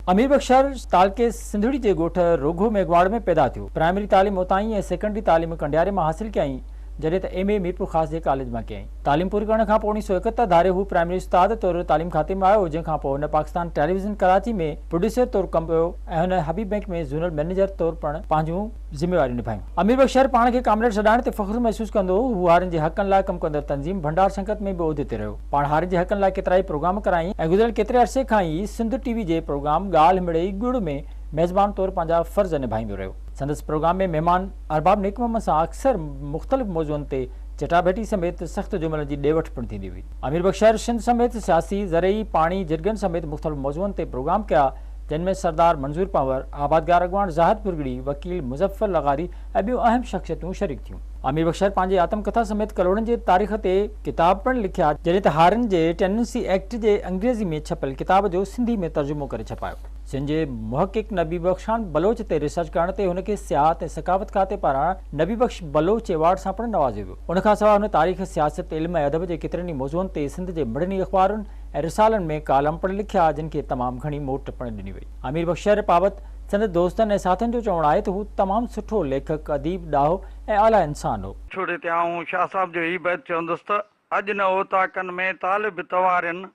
अमीर बख्शर तालके सिंधड़ी जे ॻोठ रोघो मेघवाड़ में पैदा थियो। प्राइमरी तालीम उतां ऐं सेकेंडरी तालीम कंडियारे मां हासिल कयई, जॾहिं त MA मीरपुर ख़ास जे कॉलेज मां कयई। तालीम पूरी करण खां पोइ 1971 धारे हू प्राइमरी उस्ताद तौरु तालीम खाते में आयो, जंहिंखां पोइ हुन पाकिस्तान टेलीविज़न कराची में प्रोड्यूसर तौरु कमु कयो ऐं हुन हबीब बैंक में ज़ोनल मैनेजर तौरु पिणु पंहिंजूं ज़िम्मेवारियूं निभायूं। अमीर बख्शर पाण खे कामरेड सॾाइण ते फ़ख्रु महसूसु कंदो हो। हू हारियुनि जे हक़नि लाइ कमु कंदड़ तंज़ीम भंडार संकट में बि उहिदे ते रहियो। पाण हारियुनि जे हक़नि लाइ केतिरा ई प्रोग्राम कराई ऐं गुज़िरियल केतिरे अरसे खां ई सिंध TV जे प्रोग्राम ॻाल्हि मिड़ई गुड़ में मेज़बान तौरु पंहिंजा फ़र्ज़ निभाईंदो रहियो। संदसि प्रोग्राम में महिमान अरबाब नेक मोहम्मद सां अक्सर मुख़्तलिफ़ मौज़ुअनि ते चटाभेटी समेत सख़्त जुमलनि जी ॾे वठि पिणु थींदी हुई। अमीर बख्शर सिंध समेत सियासी, ज़रई, पाणी, जिरगनि समेत मुख़्तलिफ़ मौज़ुअनि ते प्रोग्राम कया, जिन में सरदार मंज़ूर पंवर, आबादगार अॻवान ज़ाहिद पुरगड़ी, वकील मुज़फ़र लगारी ऐं ॿियूं अहम शख़्सियतूं शरीक थियूं। अमीर बख्शर पंहिंजे आत्मकथा समेत करोड़नि जे तारीख़ ते किताब पिणु लिखिया, जॾहिं त हारियुनि जे टेनेंसी एक्ट जे अंग्रेज़ी में छपियल किताब जो सिंधी में तर्जुमो करे छपायो। सिंध जे मुहक़िक़ नबी बख्शान बलोच ते रिसर्च करण ते हुनखे सियाहत ऐं सकाफ़त खाते पारां नबी बख्श बलोच एवार्ड सां पिणु नवाज़ियो वियो। उनखां सवाइ हुन तारीख़, सियासत, इल्म ऐं अदब जे केतिरनि ई मौज़ुअनि ते सिंध जे मड़नी अख़बारुनि ऐं रिसालनि में कालम पिणु लिखिया, जिन खे तमामु घणी मोट पिणु ॾिनी वई। अमीर बख्शर बाबति संदसि दोस्तनि ऐं साथियुनि जो चवणु आहे त हू तमामु सुठो लेखक, अदीब, ॾाहो ऐं आला इंसान हो। छोड़े ते आऊं शाह साहब जो ही बैत चवंदुसि त अॼु न होता कन में तालिब तवारनि,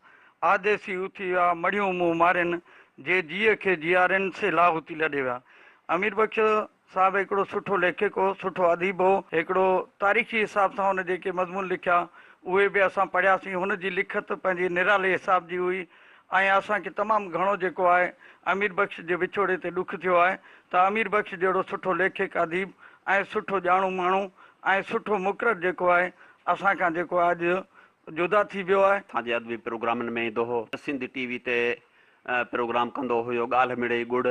आदेसी उथी विया मड़ियूं मुंहुं मारिन, जे जीअ खे जियारनि से लाहूती लॾे विया। अमीर बख्श साहब हिकिड़ो सुठो लेखक हो, सुठो अदीब हो। हिकिड़ो तारीख़ी हिसाब सां हुन जेके मज़मून लिखिया उहे बि असां पढ़ियासीं। हुनजी लिखत पंहिंजी निराले हिसाब जी हुई ऐं असांखे तमामु घणो जेको आहे अमीर बख्श जे विछोड़े ते ॾुख थियो आहे त अमीर बख्श जहिड़ो सुठो लेखक, अदीब ऐं सुठो ॼाणू माण्हू ऐं सुठो मुक़रर जेको आहे असांखां जेको आहे अॼु जुदा थी वियो आहे। असांजे अदबी प्रोग्रामनि में ईंदो हो। सिंध TV ते प्रोग्राम कंदो हुयो, ॻाल्हि मिड़ई गुड़,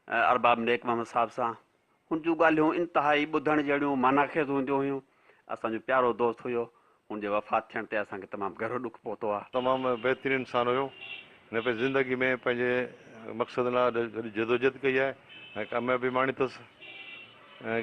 अरबाब नेक मोहम्मद साहब सां। हुन जूं ॻाल्हियूं इंतिहाई ॿुधण जहिड़ियूं मानाखेज़ हूंदियूं हुयूं। असांजो प्यारो दोस्त हुयो। हुनजे वफ़ात थियण ते असांखे तमामु गहरो ॾुख पहुतो आहे। तमामु बहितरीनु इंसानु हुयो। हिन पंहिंजी ज़िंदगी में पंहिंजे मक़सद लाइ ॾाढी जदोजहद कई आहे ऐं कामयाबी माणी अथसि ऐं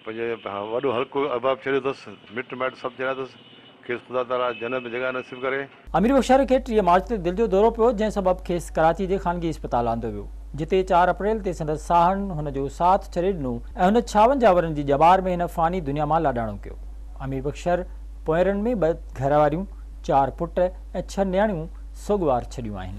पंहिंजे वॾो हल्को अहबाब छॾियो अथसि, मिट माइट सभु छॾिया अथसि। खेसि ख़ुदा ताला जन्नत में जॻह नसीब करे। अमीर बख्शर खे 3 मार्च ते दिलि जो दौरो पियो, जंहिं सबबु खेसि कराची जे ख़ानगी इस्पताल आंदो वियो, जिते 4 अप्रैल ते संदसि साहनि हुन जो साथ छॾे ॾिनो ऐं हुन 56 वरनि जी ॼबार में हिन फ़ानी दुनिया मां लाॾाणो कयो। अमीर बख्शर पोयरनि में 2 घरवारियूं, 4 पुट ऐं 6 नियाणियूं सोगवार छॾियूं आहिनि।